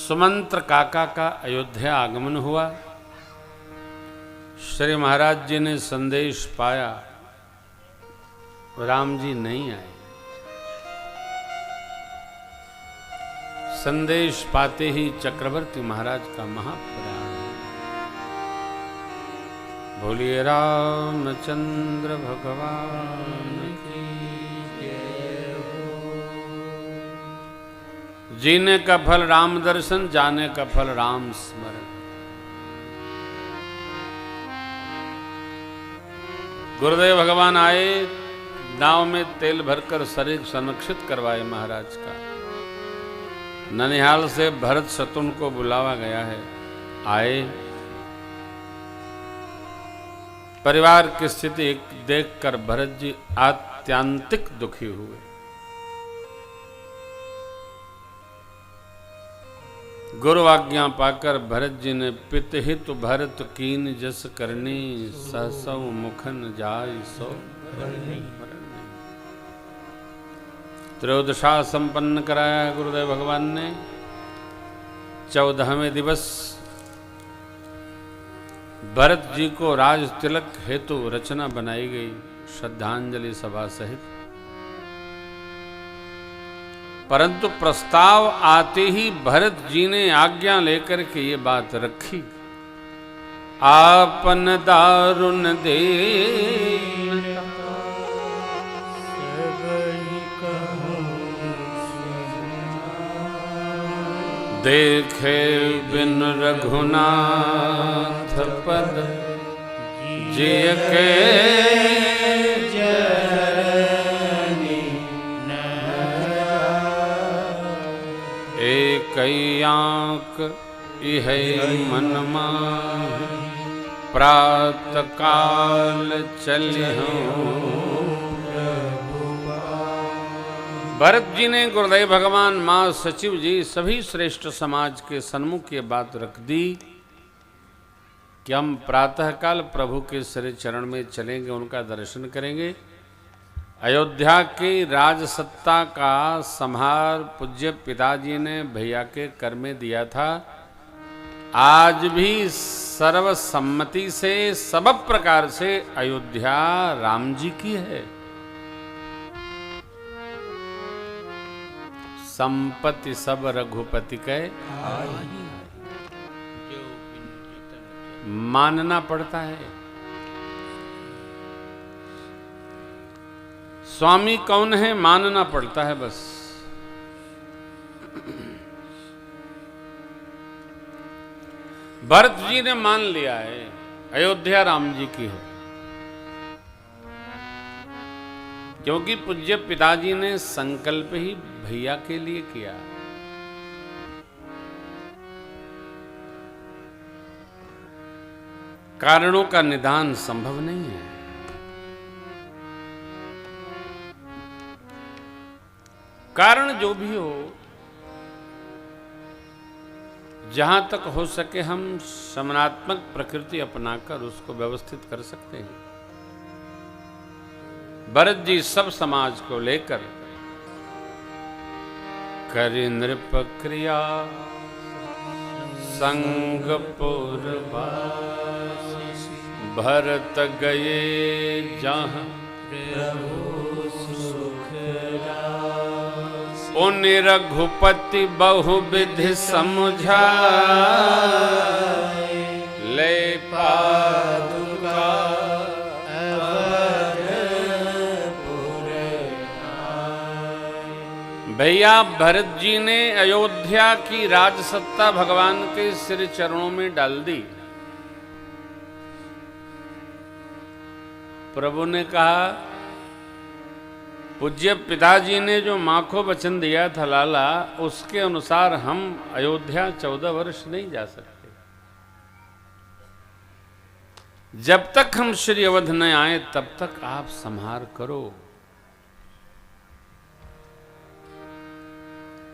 सुमंत्र काका का अयोध्या आगमन हुआ। श्री महाराज जी ने संदेश पाया, राम जी नहीं आए। संदेश पाते ही चक्रवर्ती महाराज का महाप्रयाण। बोलिए रामचंद्र भगवान की जय हो। जीने का फल राम दर्शन, जाने का फल राम स्मरण। गुरुदेव भगवान आए, नाव में तेल भरकर शरीर संरक्षित करवाए महाराज का। ननिहाल से भरत शत्रुघ्न को बुलावा गया है, आए। परिवार की स्थिति देखकर भरत जी आत्यांतिक दुखी हुए। गुरु आज्ञा पाकर भरत जी ने पितहित भरत कीन जस करनी, सहसौ मुखन जाय सो भरनी। त्रयोदशा संपन्न कराया गुरुदेव भगवान ने। 14वें दिवस भरत जी को राज तिलक हेतु रचना बनाई गई, श्रद्धांजलि सभा सहित। परंतु प्रस्ताव आते ही भरत जी ने आज्ञा लेकर के ये बात रखी, आपन दारुण दीनता देखे बिन रघुनाथ पद, जिय के जननी एक आँख इह मन माहि, प्रात काल चलिहूँ। भरत जी ने गुरुदेव भगवान, माँ, सचिव जी, सभी श्रेष्ठ समाज के सन्मुख ये बात रख दी कि हम प्रातःकाल प्रभु के श्री चरण में चलेंगे, उनका दर्शन करेंगे। अयोध्या की राजसत्ता का संभार पूज्य पिताजी ने भैया के कर में दिया था। आज भी सर्वसम्मति से सब प्रकार से अयोध्या राम जी की है। संपत्ति सब रघुपति के मानना पड़ता है। स्वामी कौन है, मानना पड़ता है बस। भरत जी ने मान लिया है, अयोध्या राम जी की है, क्योंकि पूज्य पिताजी ने संकल्प ही भैया के लिए किया। कारणों का निदान संभव नहीं है। कारण जो भी हो, जहां तक हो सके हम शमनात्मक प्रकृति अपनाकर उसको व्यवस्थित कर सकते हैं। भरत जी सब समाज को लेकर करि नृप क्रिया संग पुरवासी, भरत गए जहाँ प्रभु सुख रासी। उन रघुपति बहुविधि समझाए, ले पादुका भैया भरत जी ने अयोध्या की राजसत्ता भगवान के श्री चरणों में डाल दी। प्रभु ने कहा, पूज्य पिताजी ने जो मां को वचन दिया था लाला, उसके अनुसार हम अयोध्या 14 वर्ष नहीं जा सकते। जब तक हम श्री अवध न आए तब तक आप संहार करो।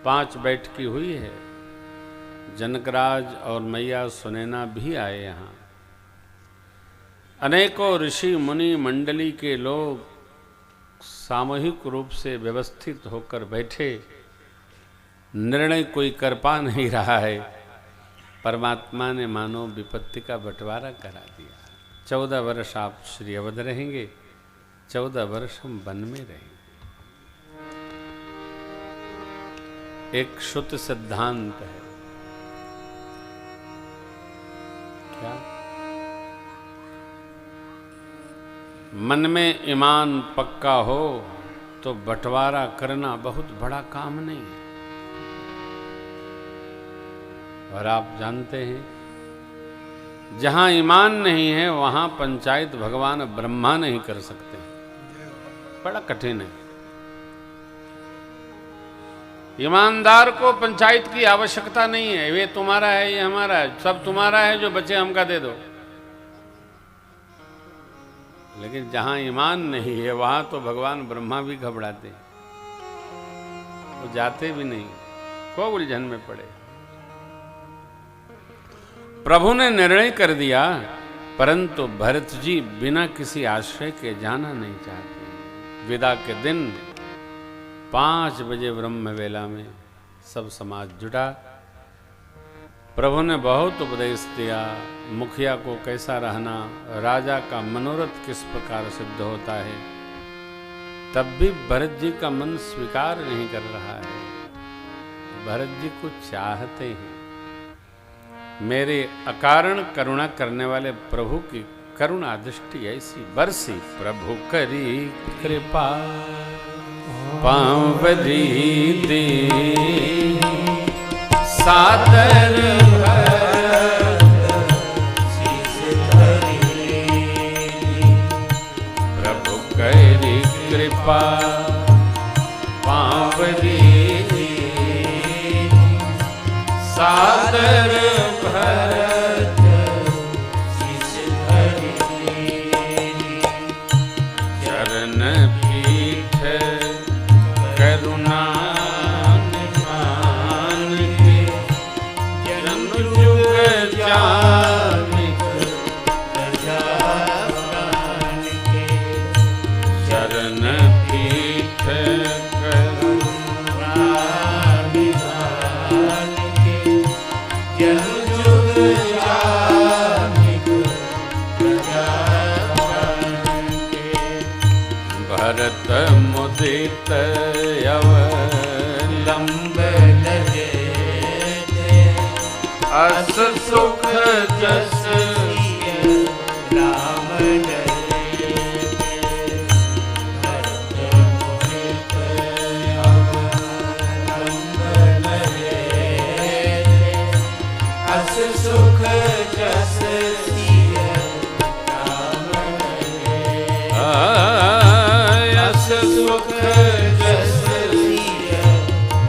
5 बैठकी हुई है। जनकराज और मैया सुनैना भी आए यहाँ। अनेकों ऋषि मुनि मंडली के लोग सामूहिक रूप से व्यवस्थित होकर बैठे निर्णय कोई कर पा नहीं रहा है, परमात्मा ने मानो विपत्ति का बंटवारा करा दिया। 14 वर्ष आप श्री अवध रहेंगे, 14 वर्ष हम वन में रहेंगे। एक शुद्ध सिद्धांत है क्या? मन में ईमान पक्का हो तो बंटवारा करना बहुत बड़ा काम नहीं है। और आप जानते हैं, जहां ईमान नहीं है वहां पंचायत भगवान ब्रह्मा नहीं कर सकते, बड़ा कठिन है। ईमानदार को पंचायत की आवश्यकता नहीं है, ये तुम्हारा है, ये हमारा है, सब तुम्हारा है, जो बचे हमका दे दो। लेकिन जहां ईमान नहीं है वहां तो भगवान ब्रह्मा भी घबराते, वो जाते भी नहीं, को उलझन में पड़े। प्रभु ने निर्णय कर दिया, परंतु भरत जी बिना किसी आश्रय के जाना नहीं चाहते। विदा के दिन 5 बजे ब्रह्म वेला में सब समाज जुटा। प्रभु ने बहुत उपदेश दिया, मुखिया को कैसा रहना, राजा का मनोरथ किस प्रकार सिद्ध होता है। तब भी भरत जी का मन स्वीकार नहीं कर रहा है। भरत जी को चाहते हैं। मेरे अकारण करुणा करने वाले प्रभु की करुणा दृष्टि ऐसी बरसी, प्रभु करी कृपा पांवरी दे सादर प्रभु करी कृपा पांवरी सादर भरत चरण पीठ करुणा निधान के जन्म युग जानिक प्रजान के चरण पीठ करुणा निधान के जन्म युग जानिक प्रजान के भरत मुदित अवलंब लगे अस सुख जस राम डरे भरत मुदित अवलंब लगे अस सुख जस राम डरे अस सुख जस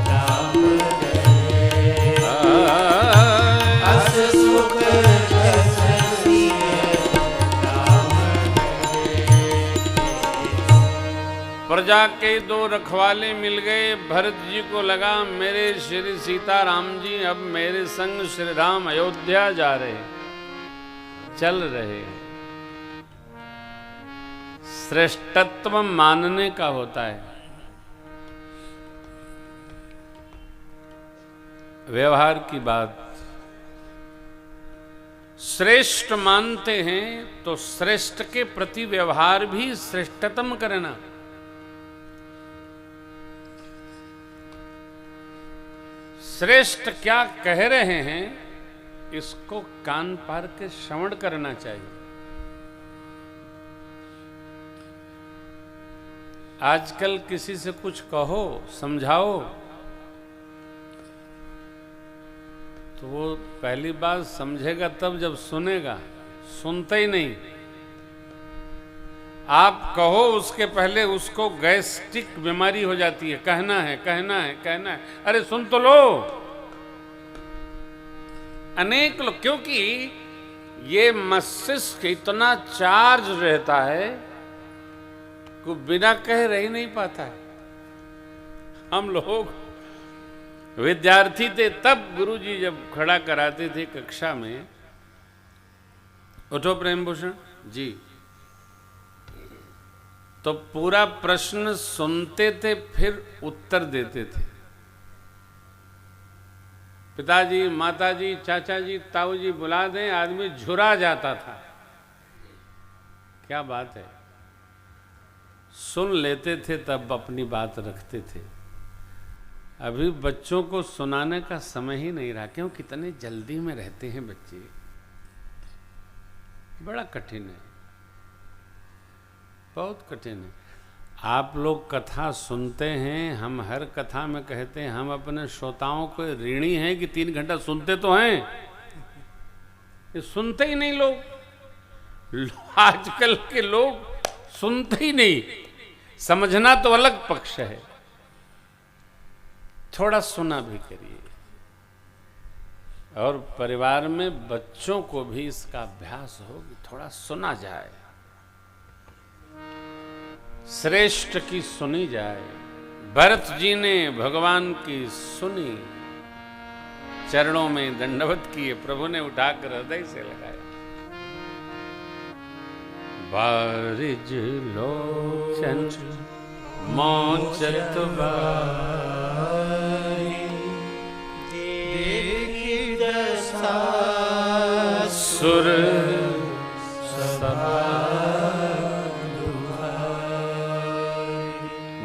राम डरे अस सुख जस राम डरे। प्रजा के 2 रखवाले मिल गए। भरत जी को लगा मेरे श्री सीताराम जी अब मेरे संग श्री राम अयोध्या जा रहे, चल रहे। श्रेष्ठत्व मानने का होता है, व्यवहार की बात। श्रेष्ठ मानते हैं तो श्रेष्ठ के प्रति व्यवहार भी श्रेष्ठतम करना। श्रेष्ठ क्या कह रहे हैं इसको कान पार के श्रवण करना चाहिए। आजकल किसी से कुछ कहो, समझाओ, तो वो पहली बात समझेगा तब जब सुनेगा, सुनते ही नहीं। आप कहो उसके पहले उसको गैस्ट्रिक बीमारी हो जाती है, कहना है कहना है कहना है, अरे सुन तो लो। अनेक लोग, क्योंकि ये मस्तिष्क इतना चार्ज रहता है को बिना कहे रह नहीं पाता है। हम लोग विद्यार्थी थे तब गुरुजी जब खड़ा कराते थे कक्षा में, उठो प्रेमभूषण जी, तो पूरा प्रश्न सुनते थे फिर उत्तर देते थे। पिताजी, माताजी, चाचा जी, ताऊ जी बुला दें, आदमी झुरा जाता था। क्या बात है, सुन लेते थे तब अपनी बात रखते थे। अभी बच्चों को सुनाने का समय ही नहीं रहा। क्यों? कितने जल्दी में रहते हैं बच्चे, बड़ा कठिन है, बहुत कठिन है। आप लोग कथा सुनते हैं, हम हर कथा में कहते हैं हम अपने श्रोताओं को ऋणी हैं कि 3 घंटा सुनते तो हैं, ये सुनते ही नहीं लोग। आजकल के लोग सुनते ही नहीं। समझना तो अलग पक्ष है, थोड़ा सुना भी करिए। और परिवार में बच्चों को भी इसका अभ्यास हो कि थोड़ा सुना जाए, श्रेष्ठ की सुनी जाए। भरत जी ने भगवान की सुनी, चरणों में दंडवत किए, प्रभु ने उठाकर हृदय से लगाया। बारिज लोचन मोचत देखी दशा सुर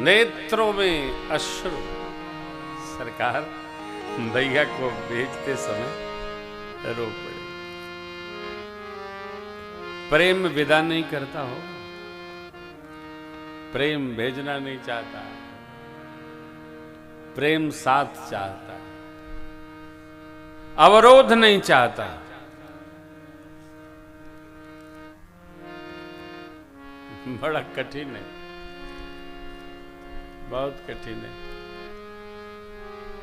नेत्रों में अश्रु। सरकार भैया को भेजते समय रो पड़े। प्रेम विदा नहीं करता हो, प्रेम भेजना नहीं चाहता, प्रेम साथ चाहता, अवरोध नहीं चाहता। बड़ा कठिन है, बहुत कठिन है।